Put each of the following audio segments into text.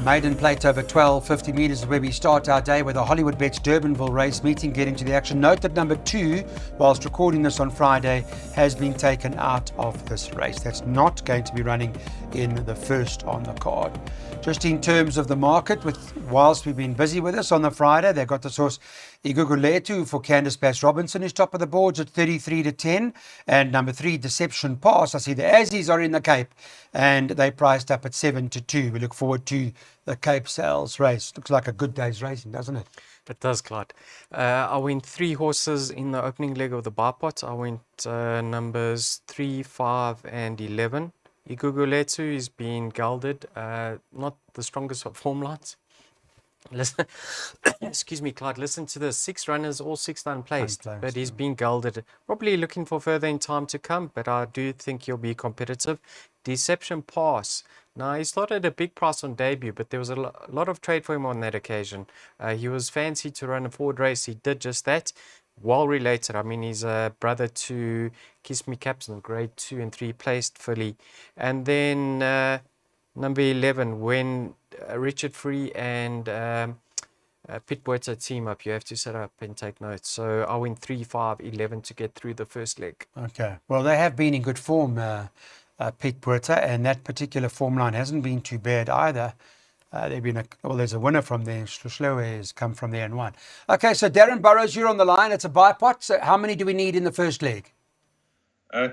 Maiden Plate over 50 metres is where we start our day with a Hollywood Bets Durbanville race meeting getting to the action. Note that number 2, whilst recording this on Friday, has been taken out of this race. That's not going to be running in the first on the card. Just in terms of the market, whilst we've been busy with this on the Friday, they've got this horse Iguguletu for Candice Bass Robinson is top of the boards at 33-10, and number 3 Deception Pass. I see the Aussies are in the Cape and they priced up at 7-2. We look forward to the Cape Sales race. Looks like a good day's racing, doesn't it? It does, Clyde. I went 3 horses in the opening leg of the bar pot. I went numbers 3, 5 and 11. Iguguletu is being gelded, not the strongest of form lines. Listen, excuse me, Clyde, listen to this. 6 runners, all 6 unplaced, but he's been gelded. Probably looking for further in time to come, but I do think he'll be competitive. Deception Pass. Now, he started a big price on debut, but there was a lot of trade for him on that occasion. He was fancied to run a forward race. He did just that. Well related. I mean, he's a brother to Kiss Me Captain, grade 2 and 3 placed fully. And then number 11, when Richard Free and Pit Boeta team up, you have to set up and take notes. So I went 3, 5, 11 to get through the first leg. Okay. Well, they have been in good form, Pit Boeta, and that particular form line hasn't been too bad either. There's a winner from there. Schloe has come from there and won. Okay, so Darren Burrows, you're on the line. It's a buy pot. So how many do we need in the first leg?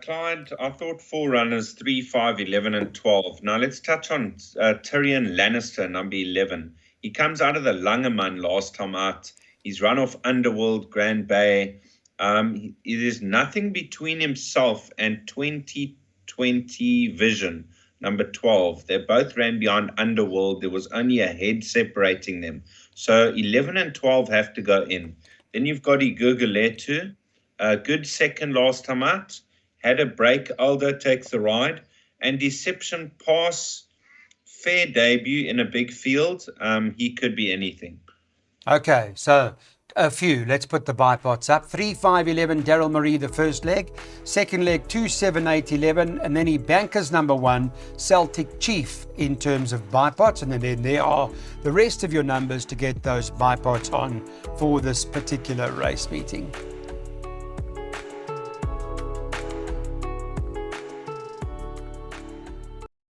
Clyde, I thought 4 runners, 3, 5, 11 and 12. Now let's touch on Tyrion Lannister, number 11. He comes out of the Langeman last time out. He's run off Underworld, Grand Bay. There's nothing between himself and 2020 Vision, number 12. They both ran behind Underworld. There was only a head separating them. So 11 and 12 have to go in. Then you've got Iguguletu, a good second last time out. Had a break, Aldo takes the ride. And Deception Pass, fair debut in a big field. He could be anything. Okay, so a few. Let's put the buy pots up. 3, 5, 11, Daryl Marie, the first leg. Second leg, 2, 7, 8, 11. And then he bankers number 1, Celtic Chief, in terms of buy pots. And then there are the rest of your numbers to get those buy pots on for this particular race meeting.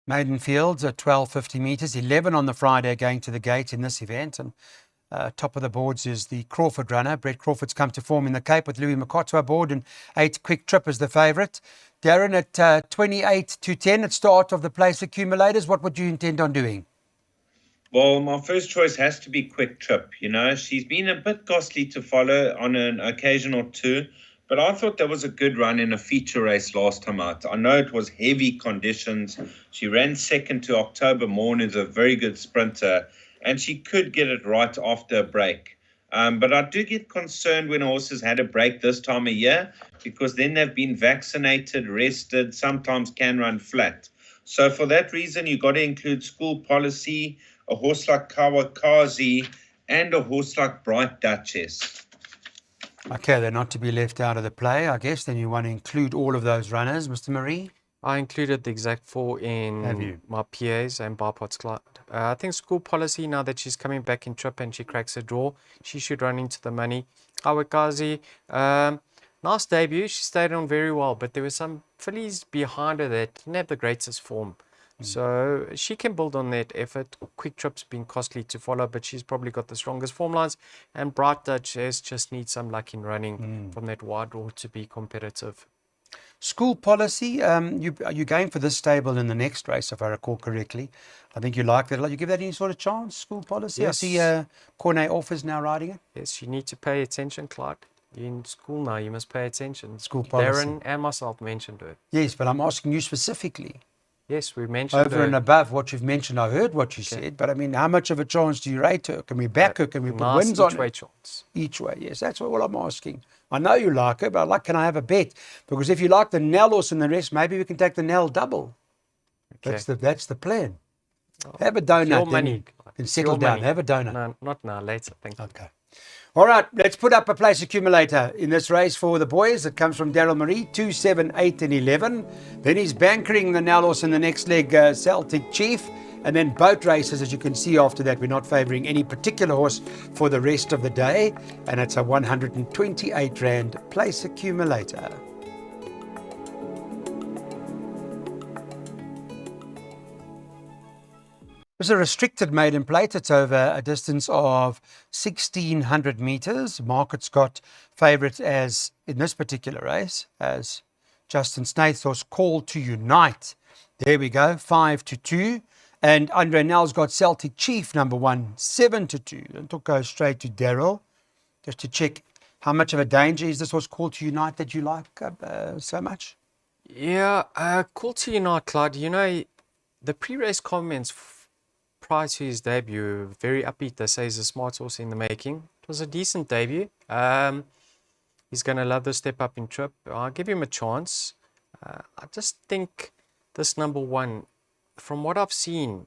Maiden Fields at 50 metres, 11 on the Friday going to the gate in this event. And top of the boards is the Crawford runner. Brett Crawford's come to form in the Cape with Louis Makotwa aboard, and 8 Quick Trip as the favourite. Darren, at 28-10 at start of the place accumulators, what would you intend on doing? Well, my first choice has to be Quick Trip. You know, she's been a bit costly to follow on an occasion or two. But I thought that was a good run in a feature race last time out. I know it was heavy conditions. She ran second to October Morn, is a very good sprinter, and she could get it right after a break. But I do get concerned when horses had a break this time of year, because then they've been vaccinated, rested, sometimes can run flat. So for that reason, you've got to include School Policy, a horse like Kawakazi, and a horse like Bright Duchess. Okay, they're not to be left out of the play, I guess. Then you want to include all of those runners, Mr. Marie? I included the exact 4 in my PAs and bar pots. I think School Policy, now that she's coming back in trip and she cracks a draw, she should run into the money. Awakazi, nice debut. She stayed on very well, but there were some fillies behind her that didn't have the greatest form. So she can build on that effort. Quick Trip's been costly to follow, but she's probably got the strongest form lines. And Bright Duchess just needs some luck in running from that wide draw to be competitive. School Policy, you're going for this stable in the next race, if I recall correctly. I think you like that. You give that any sort of chance, School Policy? Yes. I see Cornet Offers now riding it. Yes, you need to pay attention, Clyde. You're in school now, you must pay attention. School Policy. Darren and myself mentioned her. Yes, but I'm asking you specifically. Yes, we mentioned over and above what you've mentioned. I heard what you said, but I mean, how much of a chance do you rate her? Can we back her? Can we put wins on her? Each way chance. Each way, yes. That's all I'm asking. I know you like her, but can I have a bet? Because if you like the Nell horse and the rest, maybe we can take the Nell double. Okay. That's the plan. Have a donut. Your money. Then settle down. Money. Have a donut. No, not now. Later. Thank you. Okay. All right, let's put up a place accumulator in this race for the boys. It comes from Daryl Marie, 2, 7, 8 and 11. Then he's bankering the now horse in the next leg, Celtic Chief. And then boat races, as you can see after that, we're not favouring any particular horse for the rest of the day. And it's a 128 Rand place accumulator. It's a restricted maiden plate. It's over a distance of 1,600 metres. Market's got favourites as, in this particular race, as Justin Snaithor's Call to Unite. There we go, 5-2. And Andre Nell's got Celtic Chief, number 1, 7-2. And it'll go straight to Daryl, just to check how much of a danger is this horse Call to Unite that you like so much? Yeah, Call to Unite, Clyde. You know, the pre-race comments prior to his debut, very upbeat. They say he's a smart horse in the making. It was a decent debut. He's going to love the step up in trip. I'll give him a chance. I just think this number 1, from what I've seen,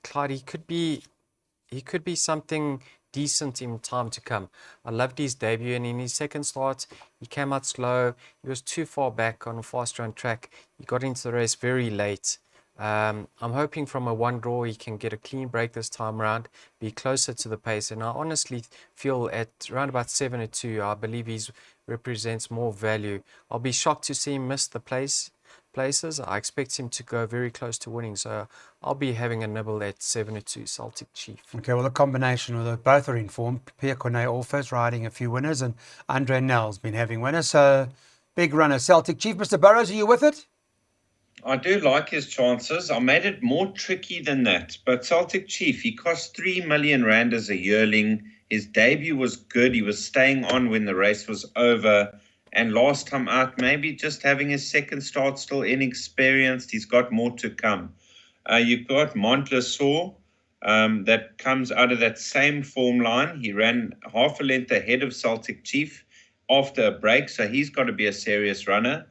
Clyde, he could be something decent in time to come. I loved his debut, and in his second start, he came out slow. He was too far back on a fast run track. He got into the race very late. I'm hoping from a 1 draw he can get a clean break this time around, be closer to the pace, and I honestly feel at around about 7-2, I believe he represents more value. I'll be shocked to see him miss the places. I expect him to go very close to winning, so I'll be having a nibble at 7-2 Celtic Chief. Okay, well, the combination of both are in form. Pierre Cornet Orpha's riding a few winners, and Andre Nell's been having winners, so big runner Celtic Chief. Mr. Burrows, are you with it? I do like his chances. I made it more tricky than that. But Celtic Chief, he cost 3 million Rand as a yearling. His debut was good. He was staying on when the race was over. And last time out, maybe just having his second start, still inexperienced. He's got more to come. You've got Montlesaur that comes out of that same form line. He ran half a length ahead of Celtic Chief after a break. So he's got to be a serious runner.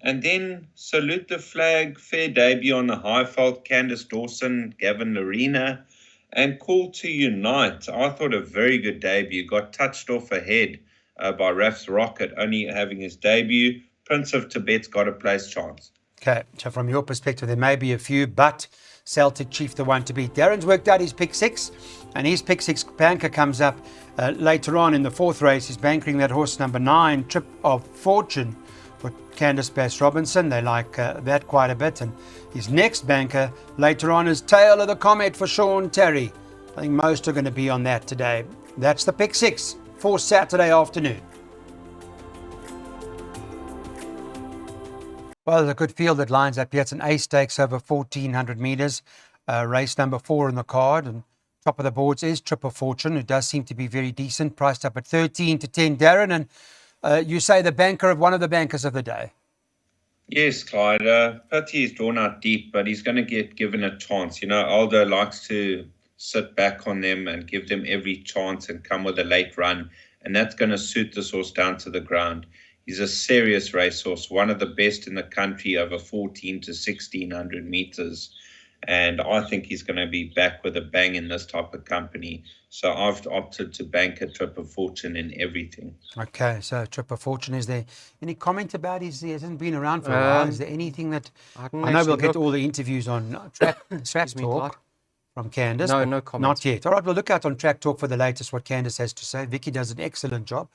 And then Salute the Flag, fair debut on the Highveld, Candice Dawson, Gavin Lorena, and Call to Unite. I thought a very good debut. Got touched off ahead by Raf's Rocket, only having his debut. Prince of Tibet's got a place chance. Okay, so from your perspective, there may be a few, but Celtic Chief the one to beat. Darren's worked out his pick 6, and his pick 6 banker comes up later on in the 4th race. He's bankering that horse number 9, Trip of Fortune, for Candice Bass-Robinson. They like that quite a bit. And his next banker later on is Tail of the Comet for Sean Terry. I think most are going to be on that today. That's the pick 6 for Saturday afternoon. Well, there's a good field that lines up here. It's an A stakes over 1,400 metres. Race number 4 on the card. And top of the boards is Trip of Fortune, who does seem to be very decent, priced up at 13-10. Darren, and you say the banker of one of the bankers of the day. Yes, Clyde. Pity is drawn out deep, but he's going to get given a chance. You know, Aldo likes to sit back on them and give them every chance and come with a late run. And that's going to suit this horse down to the ground. He's a serious racehorse, one of the best in the country over 14 to 1,600 metres. And I think he's going to be back with a bang in this type of company. So I've opted to bank a Trip of Fortune in everything. Okay, so Trip of Fortune, is there any comment about he hasn't been around for a while? Is there anything that... I know we'll get all the interviews on Track Talk from Candice. No comment. Not yet. All right, we'll look out on Track Talk for the latest, what Candice has to say. Vicky does an excellent job.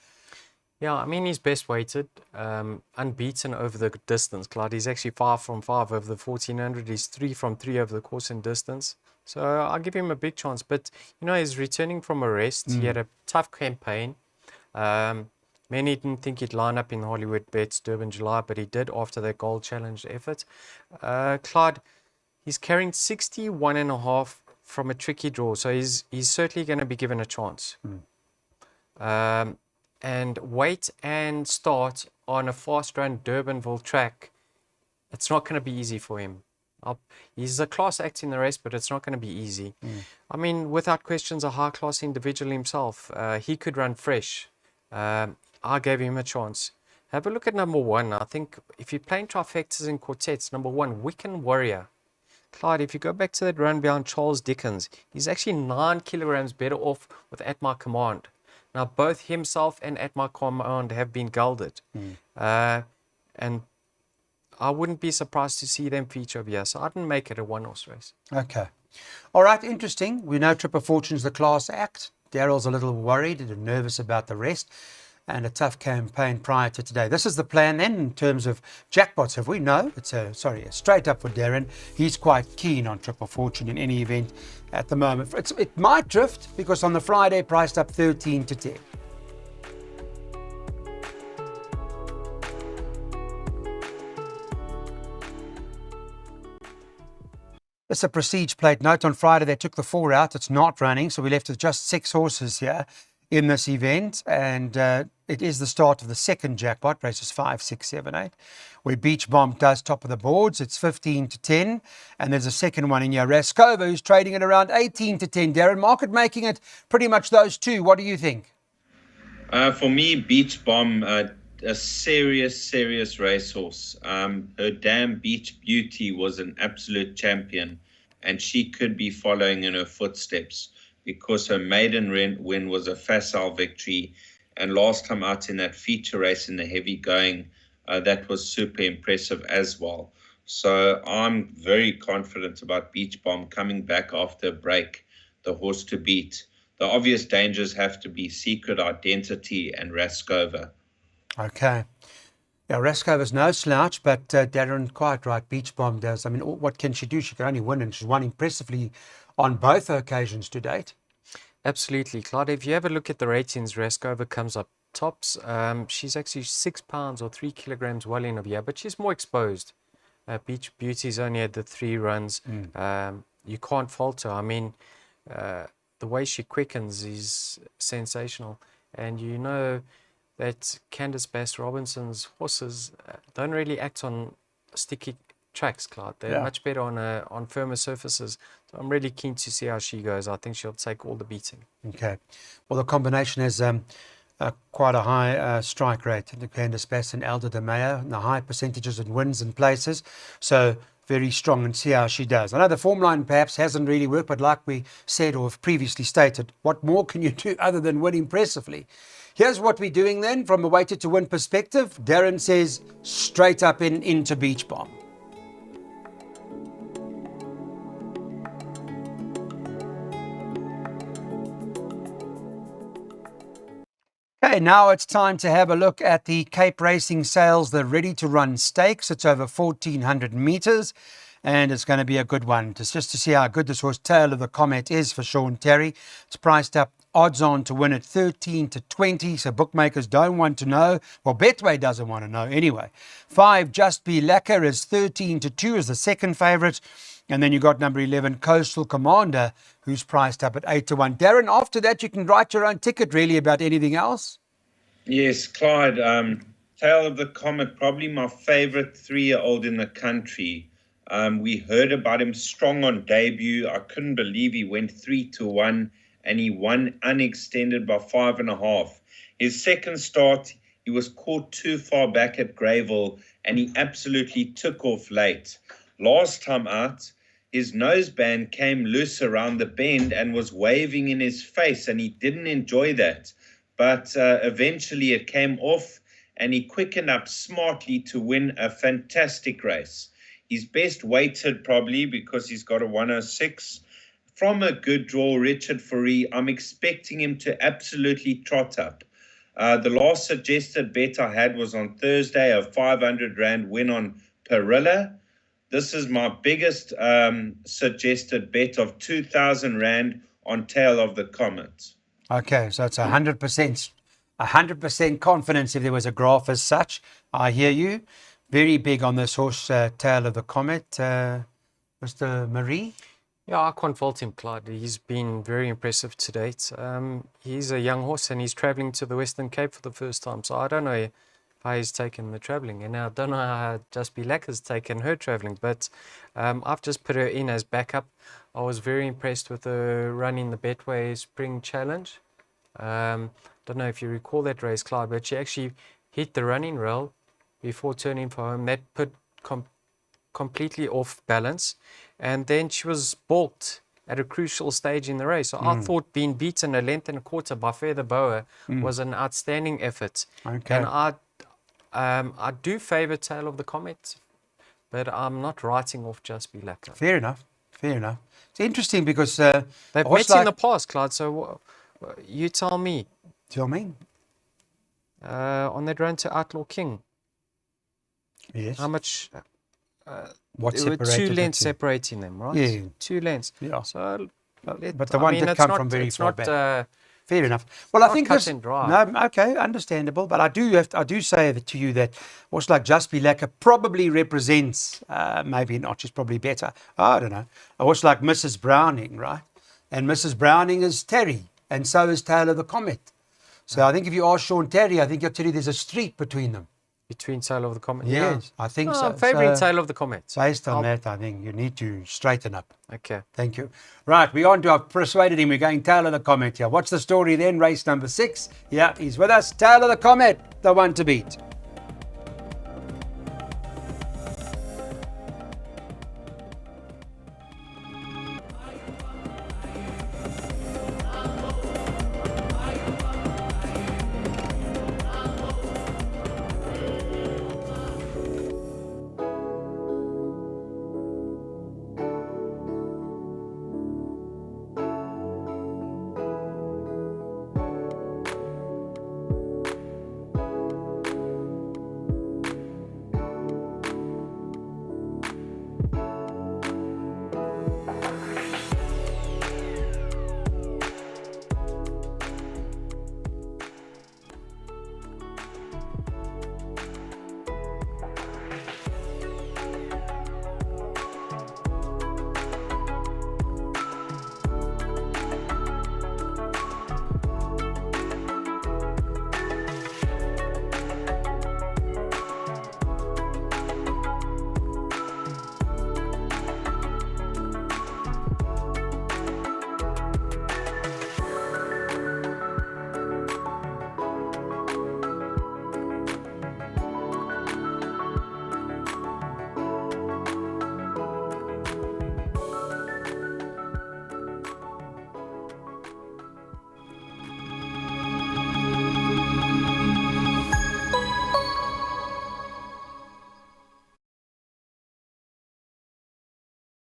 Yeah, I mean, he's best weighted, unbeaten over the distance, Clyde. He's actually 5 from 5 over the 1,400. He's 3 from 3 over the course and distance. So I'll give him a big chance. But, you know, he's returning from a rest. He had a tough campaign. Many didn't think he'd line up in Hollywood Bets, Durban, July, but he did after that Gold Challenge effort. Clyde, he's carrying 61.5 from a tricky draw. So he's certainly going to be given a chance. And wait and start on a fast-run Durbanville track, it's not going to be easy for him. He's a class act in the race, but it's not going to be easy. I mean, without questions, a high-class individual himself. He could run fresh. I gave him a chance. Have a look at number 1. I think if you're playing trifectas and quartets, number 1, Wiccan Warrior. Clyde, if you go back to that run behind Charles Dickens, he's actually 9 kilograms better off with At My Command. Now, both himself and At My Command have been gelded. And I wouldn't be surprised to see them feature over here. So I didn't make it a one-horse race. Okay. All right, interesting. We know Triple Fortune's the class act. Daryl's a little worried and nervous about the rest, and a tough campaign prior to today. This is the plan then in terms of jackpots. Have we? No, it's straight up for Darren. He's quite keen on Triple Fortune in any event at the moment. It might drift because on the Friday priced up 13 to 10. It's a prestige plate note. On Friday, they took the 4 out. It's not running, so we left with just 6 horses here in this event. And it is the start of the second jackpot, races 5, 6, 7, 8, where Beach Bomb does top of the boards. It's 15 to 10. And there's a second one in here, Raskova, who's trading at around 18 to 10. Darren, market making it pretty much those two. What do you think? For me, Beach Bomb, a serious racehorse. Her Damn Beach Beauty was an absolute champion, and she could be following in her footsteps because her maiden win was a facile victory, and last time out in that feature race in the heavy going, that was super impressive as well. So I'm very confident about Beach Bomb coming back after a break, the horse to beat. The obvious dangers have to be Secret Identity and Raskova. Okay. Yeah, Raskova's no slouch, but Darren, quite right, Beach Bomb does. I mean, what can she do? She can only win, and she's won impressively on both occasions to date. Absolutely, Claude. If you have a look at the ratings, Raskova comes up tops. She's actually 6 pounds or 3 kilograms well in of here, but she's more exposed. Beach Beauty's only had the 3 runs. You can't fault her. I mean, the way she quickens is sensational. And you know that Candice Bass Robinson's horses don't really act on sticky tracks, Clyde. They're much better on firmer surfaces. So I'm really keen to see how she goes. I think she'll take all the beating. Okay. Well, the combination has quite a high strike rate. The Candice Bass and Elder De Meyer, and the high percentages in wins and places. So very strong, and see how she does. I know the form line perhaps hasn't really worked, but like we said or have previously stated, what more can you do other than win impressively? Here's what we're doing then from a weighted to win perspective. Darren says straight up into Beach Bomb. Okay, now it's time to have a look at the Cape Racing Sales, the Ready to Run Stakes. It's over 1,400 meters, and it's going to be a good one. Just to see how good this horse, Tail of the Comet, is for Sean Terry. It's priced up odds on to win at 13 to 20, so bookmakers don't want to know. Well, Betway doesn't want to know anyway. 5, Just Be Lacquer, is 13 to 2 as the second favourite. And then you got number 11, Coastal Commander, who's priced up at 8 to 1. Darren, after that, you can write your own ticket really about anything else. Yes, Clyde. Tail of the Comet, probably my favourite 3-year-old in the country. We heard about him strong on debut. I couldn't believe he went 3 to 1. And he won unextended by 5.5. His second start, he was caught too far back at Greyville, and he absolutely took off late. Last time out, his noseband came loose around the bend and was waving in his face, and he didn't enjoy that. But eventually it came off, and he quickened up smartly to win a fantastic race. He's best weighted probably because he's got a 106. From a good draw, Richard Fourie, I'm expecting him to absolutely trot up. The last suggested bet I had was on Thursday, a 500 Rand win on Perilla. This is my biggest suggested bet of 2,000 Rand on Tail of the Comet. Okay, so it's 100% confidence if there was a graph as such. I hear you. Very big on this horse, Tail of the Comet. Mr. Marie? Yeah, I can't fault him, Clyde. He's been very impressive to date. He's a young horse and he's travelling to the Western Cape for the first time. So I don't know how he's taken the travelling. And I don't know how Just Be Lacquer's taken her travelling. But I've just put her in as backup. I was very impressed with her running the Betway Spring Challenge. Don't know if you recall that race, Clyde, but she actually hit the running rail before turning for home. That put completely off balance, and then she was balked at a crucial stage in the race. So I thought being beaten a length and a quarter by Feather Boa was an outstanding effort. Okay. And I do favour Tail of the Comet, but I'm not writing off Just Be Lacquer. Fair enough. Fair enough. It's interesting because They've horse met in the past, Clyde. So you tell me. Do you know what I mean? On that run to Outlaw King, Yes. how much? What There were two separated the lengths two? separating them, right? Yeah. 2 lengths. Yeah. So, But the one did it's come not, from very it's far not, back. Fair enough. Well, I not think cut this. and dry. No, okay, understandable. But I do say that to you that horse like Just Be Lacquer probably represents, maybe not, she's probably better. I don't know. A horse like Mrs. Browning, right? And Mrs. Browning is Terry, and so is Tail of the Comet. So I think if you ask Sean Terry, I think he'll tell you there's a street between them. Between Tail of the Comet. Yes, I think so. I'm favouring So, Tail of the Comet. based on that, I think you need to straighten up. Okay. Thank you. Right, we're on to, I've persuaded him, we're going Tail of the Comet here. What's the story then? Race number 6. Yeah, he's with us. Tail of the Comet, the one to beat.